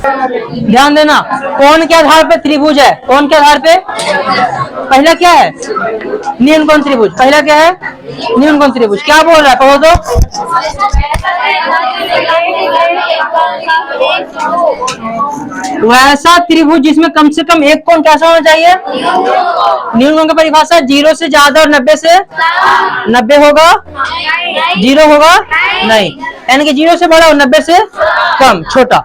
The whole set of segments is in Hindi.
ध्यान देना, कोण के आधार पे त्रिभुज है, कोण के आधार पे पहला क्या है, न्यून कोण त्रिभुज, पहला क्या है न्यून कोण त्रिभुज। क्या बोल रहा है पढ़ो तो, वैसा त्रिभुज जिसमें कम से कम एक कोण कैसा होना चाहिए, न्यून कोण की परिभाषा 0 से ज्यादा और 90 से 90 होगा, 0 होगा नहीं, यानी कि 0 से बड़ा और 90 से कम छोटा,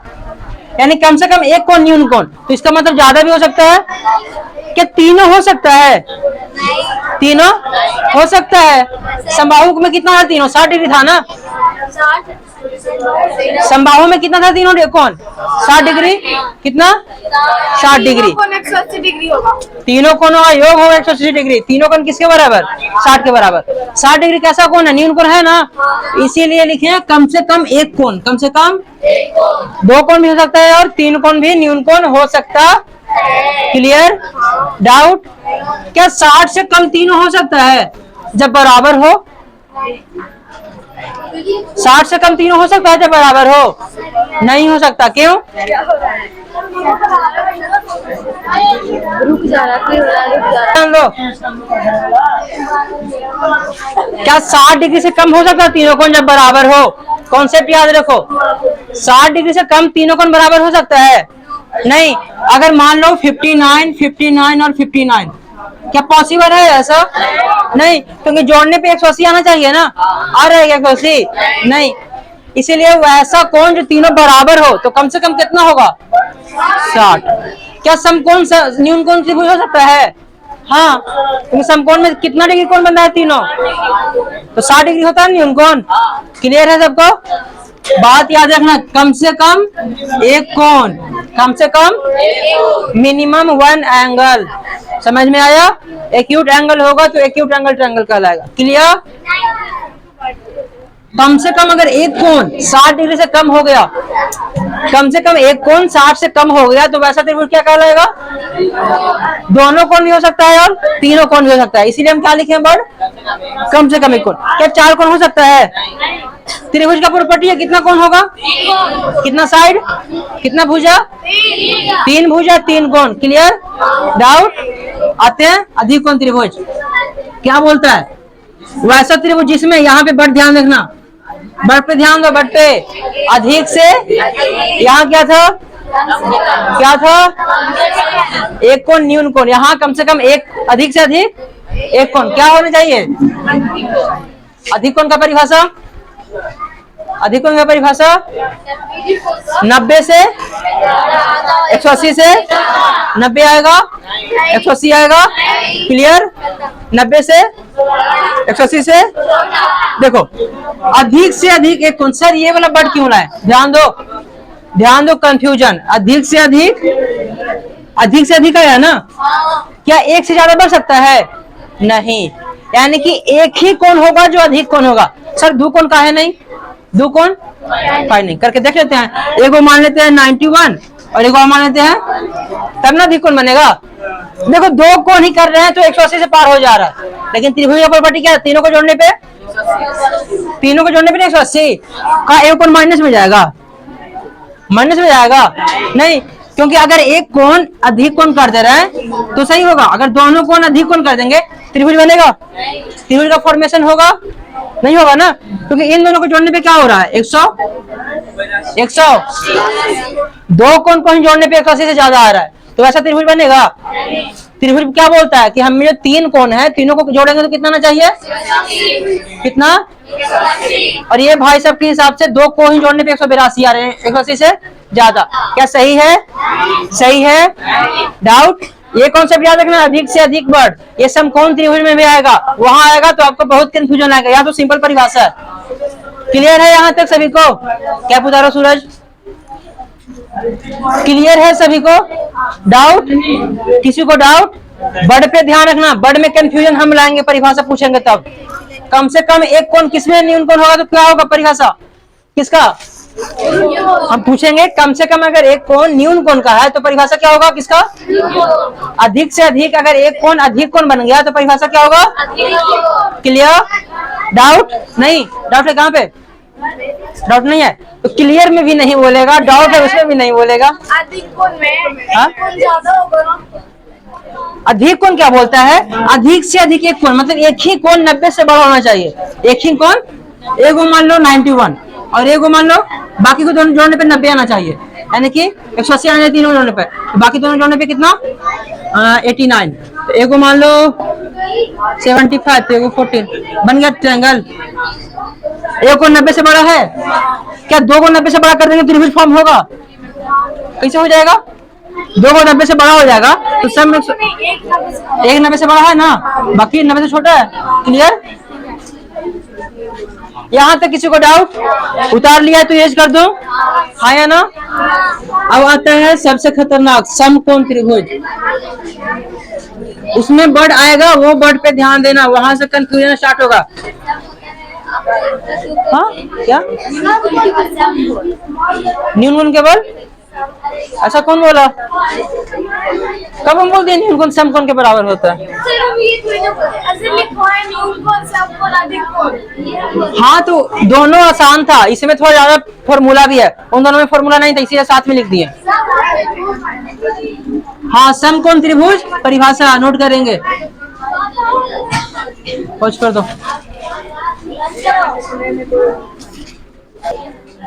यानी कम से कम एक कोण न्यून कोण। तो इसका मतलब ज्यादा भी हो सकता है, क्या तीनों हो सकता है, तीनों हो सकता है। समबाहु में कितना था तीनों, 60 डिग्री था ना, समबाहु में कितना था तीनों कोण 60 डिग्री, कितना 60 डिग्री, 180 डिग्री होगा, तीनों कोणों का योग होगा 180 डिग्री, तीनों कोण किसके बराबर 60 के बराबर। 60 डिग्री कैसा कोण है, न्यून कोण है ना, इसीलिए लिखे कम से कम एक कोण, कम से कम दो कोण भी हो सकता है और तीन कोण भी न्यून कोण हो सकता। क्लियर, डाउट, क्या 60 से कम तीनों हो सकता है जब बराबर हो, 60 से कम तीनों हो सकता है जब बराबर हो, नहीं हो सकता, क्यों, रुक जा रहा लो, क्या 60 डिग्री से कम हो सकता है तीनों कोण जब बराबर हो, कॉन्सेप्ट याद रखो, 60 डिग्री से कम तीनों कोण बराबर हो सकता है नहीं। अगर मान लो 59, 59 और 59, क्या पॉसिबल है ऐसा, नहीं, क्योंकि जोड़ने पे 180 आना चाहिए ना, आ रहा है क्या 180 नहीं, इसीलिए वैसा कोण जो तीनों बराबर हो तो कम से कम कितना होगा 60। क्या समकोण न्यून कोण त्रिभुज हो सकता है, हाँ, क्योंकि समकोण में कितना डिग्री कोण बनता है तीनों, तो 60 डिग्री होता है न्यून कोण। क्लियर है सबको, बात याद रखना, कम से कम एक कोण, कम से कम मिनिमम 1 एंगल, समझ में आया, एक्यूट एंगल होगा तो एक्यूट एंगल ट्रायंगल कहलाएगा। क्लियर, कम से कम अगर एक कोण 60 डिग्री से कम हो गया, कम से कम एक कोण 60 से कम हो गया तो वैसा त्रिभुज क्या कहलाएगा, दोनों कोण भी हो सकता है और तीनों कोण भी हो सकता है, इसीलिए हम क्या लिखे वर्ड कम से कम एक कोण। क्या 4 कोण हो सकता है, त्रिभुज का प्रॉपर्टी है कितना कोण होगा, कितना साइड, कितना भुजा, 3 भुजा 3 कोण। क्लियर, डाउट, आते हैं अधिक कोण त्रिभुज क्या बोलता है, वैसा त्रिभुज जिसमें यहाँ पे बट ध्यान रखना, बट पे ध्यान दो, बट पे अधिक से, यहाँ क्या था, क्या था एक कोण न्यून कोण, यहाँ कम से कम एक, अधिक से अधिक एक कोण क्या होना चाहिए, अधिक कोण का परिभाषा, अधिक कोण का परिभाषा 90 से 180 से 90 आएगा, 180 आएगा। क्लियर, 90 से 180 से, देखो अधिक से अधिक एक कोण, सर ये वाला बट क्यों लाए, ध्यान दो, ध्यान दो, कंफ्यूजन, अधिक से अधिक, अधिक से अधिक है ना, क्या एक से ज्यादा बढ़ सकता है, नहीं, यानी कि एक ही कोण होगा जो अधिक कोण होगा। सर दो कोण का है नहीं, दो कोण फाइंडिंग करके देख लेते हैं, एक वो मान लेते हैं 91 और एक और मान लेते हैं, तब ना अधिक कोण बनेगा। देखो दो कोण ही कर रहे हैं तो 180 से पार हो जा रहा है, लेकिन त्रिभुज का प्रॉपर्टी क्या है, तीनों को जोड़ने पे, तीनों को जोड़ने पे 180 का एक कोण माइनस में जाएगा, माइनस में जाएगा नहीं, क्योंकि अगर एक कोण अधिक कोण कर दे रहा है तो सही होगा, अगर दोनों कोण अधिक कोण कर देंगे त्रिभुज बनेगा, त्रिभुज का फॉर्मेशन होगा, नहीं होगा ना, क्योंकि इन दोनों को जोड़ने पे क्या हो रहा है 100, 100, दो कोण को ही जोड़ने पे 180 से ज्यादा आ रहा है, तो वैसा त्रिभुज बनेगा। त्रिभुज क्या बोलता है कि हम जो 3 कोण है तीनों को जोड़ेंगे तो कितना आना चाहिए, कितना, और ये भाई साहब के हिसाब से दो को ही जोड़ने पे 182 आ रहे हैं, 180 से ज्यादा, क्या सही है, सही है, डाउट, ये कॉन्सेप्ट याद रखना, अधिक से अधिक बढ़, ये समकोण त्रिभुज में भी आएगा, वहां आएगा तो आपको बहुत कंफ्यूजन आएगा, यहाँ तो सिंपल परिभाषा है। क्लियर है यहाँ तक सभी को, क्या पूछा रहा सूरज, क्लियर है सभी को, डाउट, किसी को डाउट, बड़ पे ध्यान रखना, बड़ में कंफ्यूजन हम लाएंगे, परिभाषा पूछेंगे तब, कम से कम एक कोण किसमें न्यून कोण होगा तो क्या होगा परिभाषा किसका, हम पूछेंगे कम से कम अगर एक कोण न्यून कोण का है तो परिभाषा क्या होगा किसका, अधिक से अधिक, अगर एक कोण अधिक कोण बन गया तो परिभाषा क्या होगा, क्लियर, डाउट नहीं, डाउट है कहाँ पे, डाउट नहीं है तो क्लियर में भी नहीं बोलेगा, डाउट है उसमें भी नहीं बोलेगा। अधिक कोण में हाँ? कोण ज्यादा होगा ना? अधिक कोण क्या बोलता है? अधिक से अधिक एक कोण, मतलब एक ही कोण 90 से बड़ा होना चाहिए। एक ही कोण, एक को मान लो 91 और एक को मान लो, बाकी को दोनों जोड़ने पे 90 आना चाहिए, यानी कि 180 आना चाहिए तीनों जोड़ने पे, तो बाकी दोनों जोड़ने पे कितना 89। तो एक को मान लो 75 तो एक को 14, बन गया ट्रायंगल। एक को 90 से बड़ा है क्या? दो को 90 से बड़ा कर देंगे त्रिभुज फॉर्म होगा? कैसे हो जाएगा? दो को 90 से बड़ा हो जाएगा तो सब में एक 90 से बड़ा है ना, बाकी 90 से छोटा है। क्लियर? यहाँ तक किसी को डाउट? उतार लिया है तो एज कर दो, हाँ या ना? अब आता है सबसे खतरनाक समकोण त्रिभुज। उसमें वर्ड आएगा, वो वर्ड पे ध्यान देना, वहां से कंफ्यूजन स्टार्ट होगा। हाँ क्या न्यून केवल? अच्छा कौन बोला? कब हम बोलते हैं न्यून समकोण के बराबर होता है? सर हम ये थोड़ी ना बोलते, असल में कोण न्यून कोण समकोण अधिक कोण। हाँ तो दोनों आसान था, इसमें थोड़ा ज्यादा फॉर्मूला भी है, उन दोनों में फॉर्मूला नहीं था इसीलिए साथ में लिख दिए। हाँ समकोण त्रिभुज परिभाषा नोट करेंगे, पहुंच कर दो।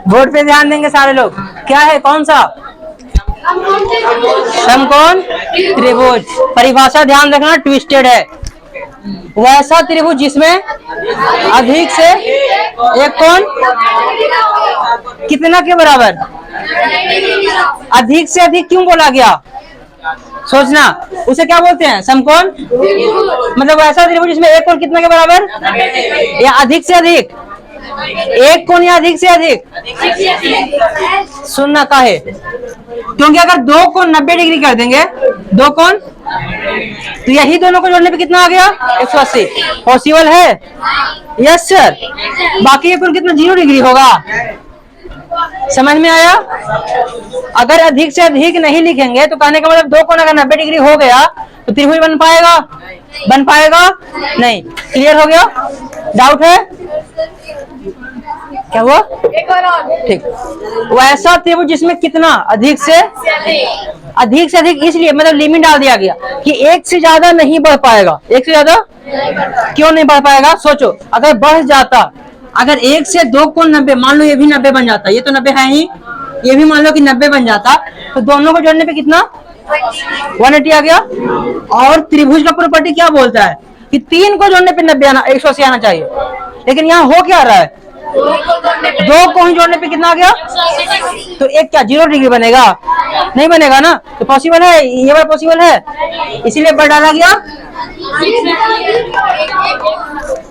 बोर्ड पे ध्यान देंगे सारे लोग। क्या है, कौन सा? समकोण त्रिभुज। परिभाषा ध्यान रखना, ट्विस्टेड है। वैसा त्रिभुज जिसमें अधिक से एक कोण कितना के बराबर? अधिक से अधिक क्यों बोला गया? सोचना, उसे क्या बोलते हैं? समकोण। मतलब वैसा त्रिभुज जिसमें एक कोण कितना के बराबर या अधिक से अधिक? एक कोण या अधिक से अधिक? सुनना का है, क्योंकि अगर दो कोण 90 डिग्री कर देंगे, दो कोण, तो यही दोनों को जोड़ने पे कितना आ गया? 180। पॉसिबल है? Yes sir. बाकी ये कोण कितना? 0 डिग्री होगा। समझ में आया? अगर अधिक से अधिक नहीं लिखेंगे तो कहने का मतलब दो कोण अगर 90 डिग्री हो गया तो त्रिभुज बन पाएगा? बन पाएगा नहीं। क्लियर हो गया? डाउट है? क्या हुआ? ठीक। वैसा त्रिभुज जिसमें कितना? अधिक से अधिक, इसलिए मतलब लिमिट डाल दिया गया कि एक से ज्यादा नहीं बढ़ पाएगा। एक से ज्यादा क्यों नहीं बढ़ पाएगा? सोचो, अगर बढ़ जाता, अगर एक से दो कोण 90, मान लो ये भी 90 बन जाता, ये तो 90 है ही, ये भी मान लो कि 90 बन जाता, तो दोनों को जोड़ने पे कितना? 180 आ गया। और त्रिभुज का प्रॉपर्टी क्या बोलता है कि तीन को जोड़ने पे 90 आना, 180 आना चाहिए। लेकिन यहाँ हो क्या रहा है? दो को ही जोड़ने पे कितना आ गया? तो एक क्या 0 डिग्री बनेगा? नहीं बनेगा ना। तो पॉसिबल है, ये बात पॉसिबल है, इसीलिए बढ़ डाला गया।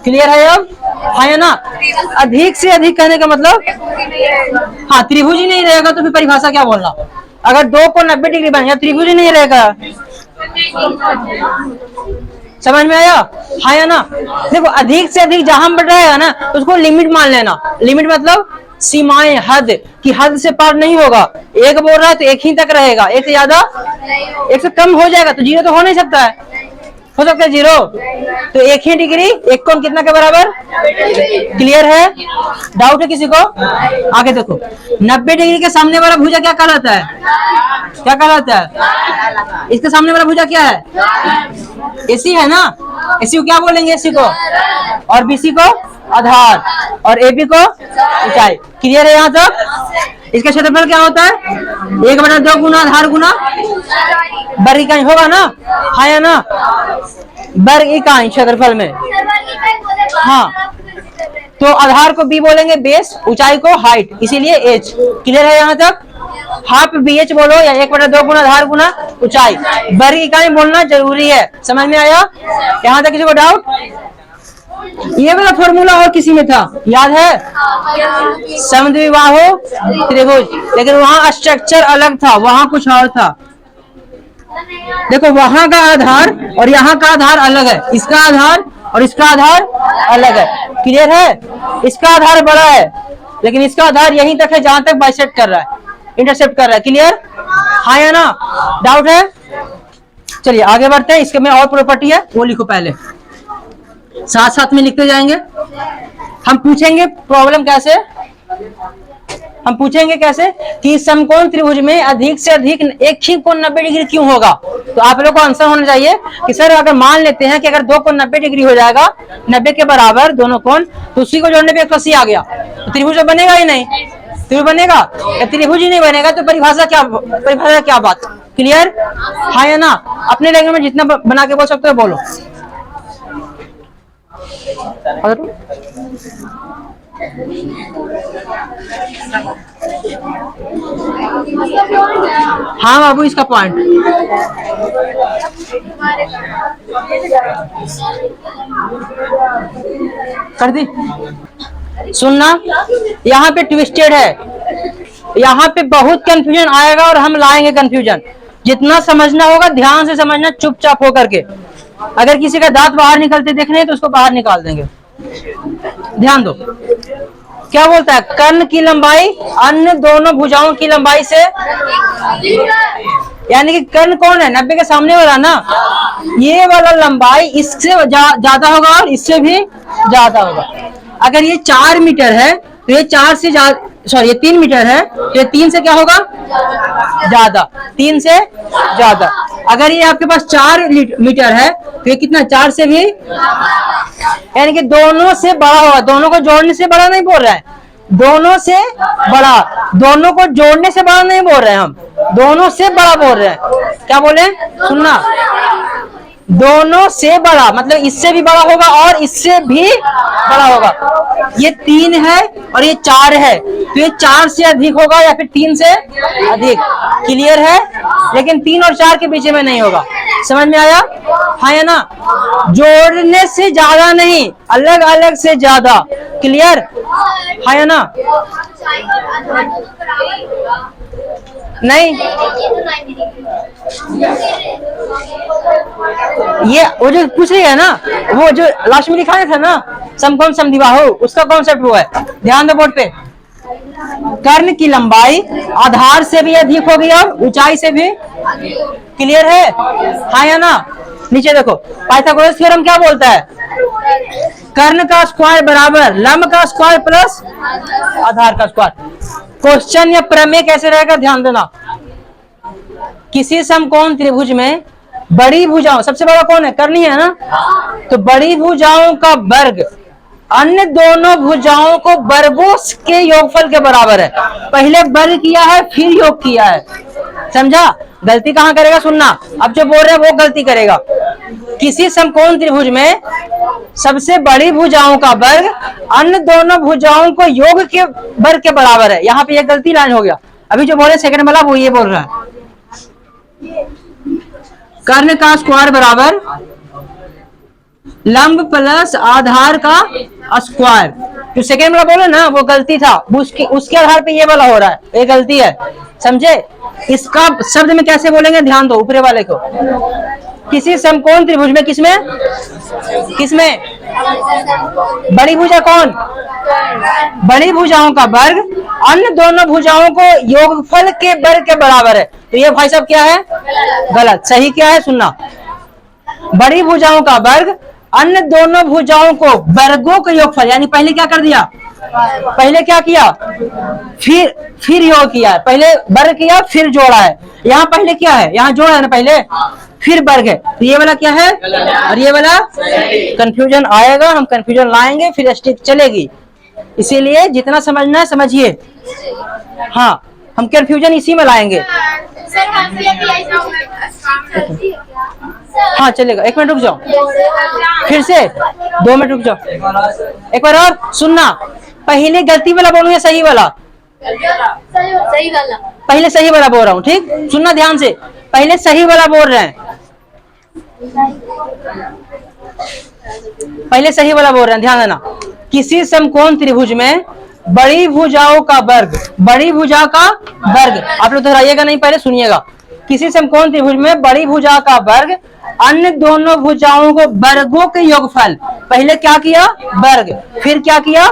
क्लियर है अब? हाँ या ना? अधिक से अधिक कहने का मतलब, हाँ त्रिभुज ही नहीं रहेगा तो फिर परिभाषा क्या बोलना? अगर दो को 90 डिग्री बन गया, त्रिभुज ही नहीं रहेगा। समझ में आया? हाँ या ना? देखो, अधिक से अधिक जहां बढ़ रहेगा ना तो उसको लिमिट मान लेना। लिमिट मतलब सीमाएं, हद, कि हद से पार नहीं होगा। एक बोल रहा है तो एक ही तक रहेगा, एक से ज्यादा, एक से कम हो जाएगा तो 0 तो हो नहीं सकता है। हो सकता है 0? तो एक ही डिग्री, एक कोण कितना के बराबर? क्लियर है? डाउट है किसी को? आगे देखो, 90 डिग्री के सामने वाला भुजा क्या कहलाता है? क्या कहलाता है? इसके सामने वाला भुजा क्या है? एसी है ना? एसी को क्या बोलेंगे? एसी को, और बीसी को आधार, और एबी को ऊंचाई। क्लियर है यहाँ तक? इसका क्षेत्रफल क्या होता है? 1/2 गुना आधार गुना वर्ग इकाई होगा ना? हाँ या ना? वर्ग इकाई क्षेत्रफल में। हाँ, तो आधार को बी बोलेंगे बेस, ऊंचाई को हाइट, इसीलिए एच। क्लियर है यहाँ तक? हाफ BH बोलो या 1/2 गुना आधार गुना ऊंचाई, वर्ग इकाई बोलना जरूरी है। समझ में आया? यहाँ तक किसी को डाउट? ये वाला फॉर्मूला और किसी में था, याद है? समद्विबाहु त्रिभुज, लेकिन वहां स्ट्रक्चर अलग था, वहां कुछ और था। देखो, वहां का आधार और यहाँ का आधार अलग है, इसका आधार और इसका आधार अलग है। क्लियर है? इसका आधार बड़ा है लेकिन इसका आधार यहीं तक है जहां तक बाइसेक्ट कर रहा है, इंटरसेप्ट कर रहा है। क्लियर? हाँ या ना? डाउट है? चलिए आगे बढ़ते हैं। इसके में और प्रॉपर्टी है, वो लिखो पहले, साथ साथ में लिखते जाएंगे। हम पूछेंगे प्रॉब्लम कैसे, हम पूछेंगे कैसे कि समकोण त्रिभुज में अधिक से अधिक एक ही कोण 90 डिग्री क्यों होगा। तो आप लोग को आंसर होना चाहिए कि सर अगर मान लेते हैं कि अगर दो कोण 90 डिग्री हो जाएगा, 90 के बराबर दोनों कोण, तो उसी को जोड़ने पे 180 आ गया, तो त्रिभुज बनेगा ही नहीं। त्रिभुज बनेगा या त्रिभुज ही नहीं बनेगा तो परिभाषा क्या बात। क्लियर? हाँ या ना? अपने लैंग्वेज में जितना बना के बोल सकते हो बोलो। हाँ बाबू, इसका पॉइंट कर दी। सुनना, यहाँ पे ट्विस्टेड है, यहाँ पे बहुत कंफ्यूजन आएगा और हम लाएंगे कंफ्यूजन। जितना समझना होगा ध्यान से समझना, चुपचाप होकर के। अगर किसी का दांत बाहर निकलते देखने हैं तो उसको बाहर निकाल देंगे। ध्यान दो, क्या बोलता है, कर्ण की लंबाई अन्य दोनों भुजाओं की लंबाई से, यानी कि कर्ण कौन है, 90 के सामने वाला ना, ये वाला लंबाई इससे ज्यादा होगा और इससे भी ज्यादा होगा। अगर ये 4 मीटर है तो ये 4 से ज्यादा, सॉरी ये 3 मीटर है तो ये 3 से क्या होगा, ज्यादा, 3 से ज्यादा। अगर ये आपके पास 4 मीटर है तो ये कितना, 4 से भी, यानी कि दोनों से बड़ा होगा। दोनों को जोड़ने से बड़ा नहीं बोल रहा है, दोनों से बड़ा, दोनों को जोड़ने से बड़ा नहीं बोल रहे हैं हम, दोनों से बड़ा बोल रहे हैं। क्या बोले, सुनना, दोनों से बड़ा मतलब इससे भी बड़ा होगा और इससे भी बड़ा होगा। ये 3 है और ये 4 है तो ये 4 से अधिक होगा या फिर 3 से अधिक। क्लियर है? लेकिन 3 और 4 के बीच में नहीं होगा। समझ में आया? हाँ या ना? जोड़ने से ज्यादा नहीं, अलग अलग से ज्यादा। क्लियर? हाँ या ना? नहीं, ये वो जो पूछ रही है ना, वो जो लास्ट में लिखा था ना, समकोण समद्विबाहु, उसका कॉन्सेप्ट वो है। ध्यान दो बोर्ड पे, कर्ण की लंबाई आधार से भी अधिक होगी और ऊंचाई से भी। क्लियर है? हाँ या ना? नीचे देखो, पाइथागोरस थ्योरम क्या बोलता है, कर्ण का स्क्वायर बराबर लंब का स्क्वायर प्लस आधार का स्क्वायर। क्वेश्चन या प्रमेय कैसे रहेगा, ध्यान देना। किसी समकोण त्रिभुज में बड़ी भुजाओं, सबसे बड़ा कौन है, कर्ण ही है ना, तो बड़ी भुजाओं का वर्ग अन्य दोनों भुजाओं को वर्गों के योगफल के बराबर है। पहले वर्ग किया है फिर योग किया है, समझा? गलती कहां करेगा, सुनना, अब जो बोल रहे हैं वो गलती करेगा। किसी समकोण त्रिभुज में सबसे बड़ी भुजाओं का वर्ग अन्य दोनों भुजाओं को योग के वर्ग के बराबर है। यहाँ पे ये गलती लाइन हो गया। अभी जो बोले सेकंड वाला वो ये बोल रहा है, कर्ण का स्क्वायर बराबर लंब प्लस आधार का स्क्वायर। जो सेकंड वाला बोले ना वो गलती था, उसके आधार पे ये वाला हो रहा है, ये गलती है, समझे? इसका शब्द में कैसे बोलेंगे, ध्यान दो ऊपरे वाले को। किसी समकोण त्रिभुज में, किसमें किसमें बड़ी भुजा कौन, बड़ी भुजाओं का वर्ग अन्य दोनों भुजाओं को योगफल के वर्ग के बराबर है। तो ये भाई साहब क्या है, गलत। सही क्या है, सुनना, बड़ी भुजाओं का वर्ग अन्य दोनों भुजाओं को वर्गों के योगफल, यानी पहले क्या कर दिया, पहले क्या किया, फिर योग किया है। पहले वर्ग किया फिर जोड़ा है। यहाँ पहले क्या है, यहाँ जोड़ा है ना पहले, फिर वर्ग है। तो ये वाला क्या है और ये वाला, कंफ्यूजन आएगा, हम कंफ्यूजन लाएंगे फिर स्टिक चलेगी। इसीलिए जितना समझना है समझिए। हाँ, हम कंफ्यूजन इसी में लाएंगे। हाँ चलेगा, 1 मिनट रुक जाओ, फिर से 2 मिनट रुक जाओ। एक बार और सुनना, पहले गलती वाला बोलूं या सही वाला, सही वाला, पहले सही वाला बोल रहा हूँ, ठीक? सुनना ध्यान से, पहले सही वाला बोल रहे हैं, पहले सही वाला बोल रहे हैं, ध्यान देना। किसी समकोण त्रिभुज में बड़ी भुजाओं का वर्ग, बड़ी भुजा का वर्ग, आप लोग दोहराइएगा नहीं, पहले सुनिएगा। किसी समकोण त्रिभुज में बड़ी भुजा का वर्ग अन्य दोनों भुजाओं को वर्गों के योगफल, पहले क्या किया, वर्ग, फिर क्या किया,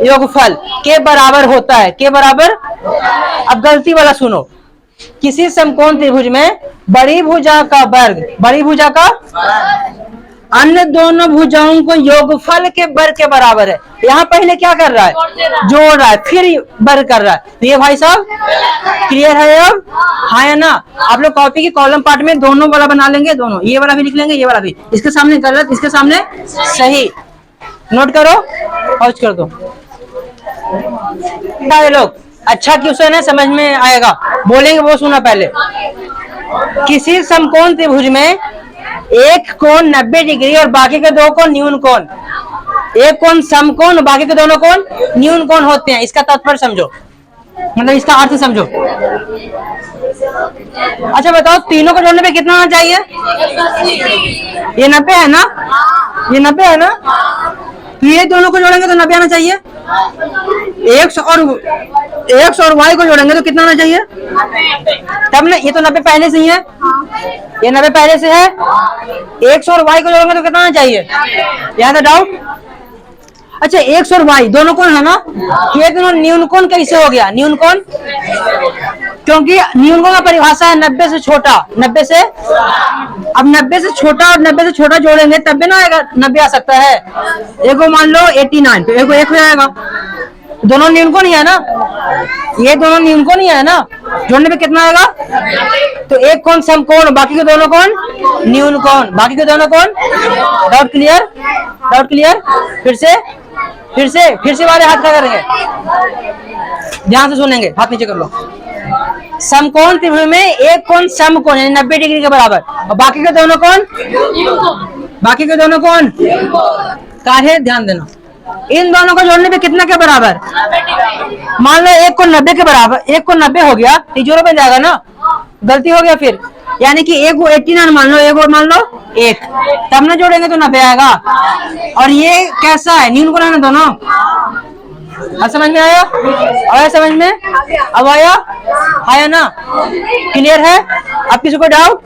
योगफल के बराबर होता है, के बराबर। अब गलती वाला सुनो, किसी समकोण त्रिभुज में बड़ी भुजा का वर्ग, बड़ी भुजा का, अन्य दोनों भुजाओं को योगफल के बर के बराबर है। यहाँ पहले क्या कर रहा है, जोड़ रहा है, फिर बर कर रहा है। तो ये भाई साहब क्लियर है अब? हाँ या ना? आप लोग कॉपी की कॉलम पार्ट में दोनों वाला बना लेंगे, दोनों, ये वाला भी लिख लेंगे, ये वाला भी। इसके सामने गलत, इसके सामने सही। नोट करो, पॉज कर दो। ये लोग अच्छा क्वेश्चन है, समझ में आएगा, बोलेंगे वो सुना पहले। किसी समकोण त्रिभुज में एक कोण 90 डिग्री और बाकी के दो कोण न्यून कोण, एक कोण समकोण और बाकी के दोनों कोण न्यून कोण होते हैं। इसका तात्पर्य समझो, मतलब इसका अर्थ समझो। अच्छा बताओ, तीनों को जोड़ने पे कितना होना चाहिए? ये 90 है ना, ये 90 है ना, तो ये दोनों को जोड़ेंगे तो 90 आना चाहिए। एक्स और वाई को जोड़ेंगे तो कितना होना चाहिए? तब ना, ये तो 90 पहले से ही है, ये 90 पहले से है। एक्स और वाई को जोड़ेंगे तो कितना होना चाहिए? यहाँ तो डाउट। अच्छा, एक्स और वाई दोनों कोण है ना, ये दोनों न्यून कोण कैसे हो गया? न्यून कोण, क्योंकि न्यून कोण का परिभाषा है 90 से छोटा, 90 से, अब 90 से छोटा और 90 से छोटा जोड़ेंगे तब भी ना आएगा, 90 आ सकता है। एक को मान लो 89, तो एक को 1 हो जाएगा। दोनों न्यून कोण ही है ना, ये दोनों न्यून कोण ही है ना, जोड़ने पे कितना आएगा? तो एक कोण समकोण, बाकी के दोनों कोण न्यून कोण, बाकी के दोनों कोण। Doubt clear? Doubt clear? फिर से वाले हाथ क्या करेंगे, ध्यान से सुनेंगे, हाथ नीचे कर लो। समकोण त्रिभुज में एक कोण समकोण यानी 90 डिग्री के बराबर और बाकी के दोनों कोण, बाकी के दोनों कोण का है, ध्यान देना। इन दोनों को जोड़ने पे कितना के बराबर? मान लो एक को 90 के बराबर, एक को 90 हो गया, जीरो पे जाएगा ना, गलती हो गया फिर, यानी कि एक को 89 मान लो, एक और मान लो 1, तब ना जोड़ेंगे तो 90 आएगा। और ये कैसा है, न्यून कोण है ना दोनों। अब समझ में आया? आया समझ में? अब आया ना? क्लियर है? अब किसी को डाउट?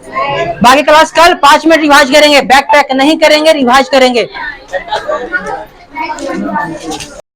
बाकी क्लास कल 5 मिनट रिवाइज करेंगे, बैक पैक नहीं करेंगे, रिवाइज करेंगे।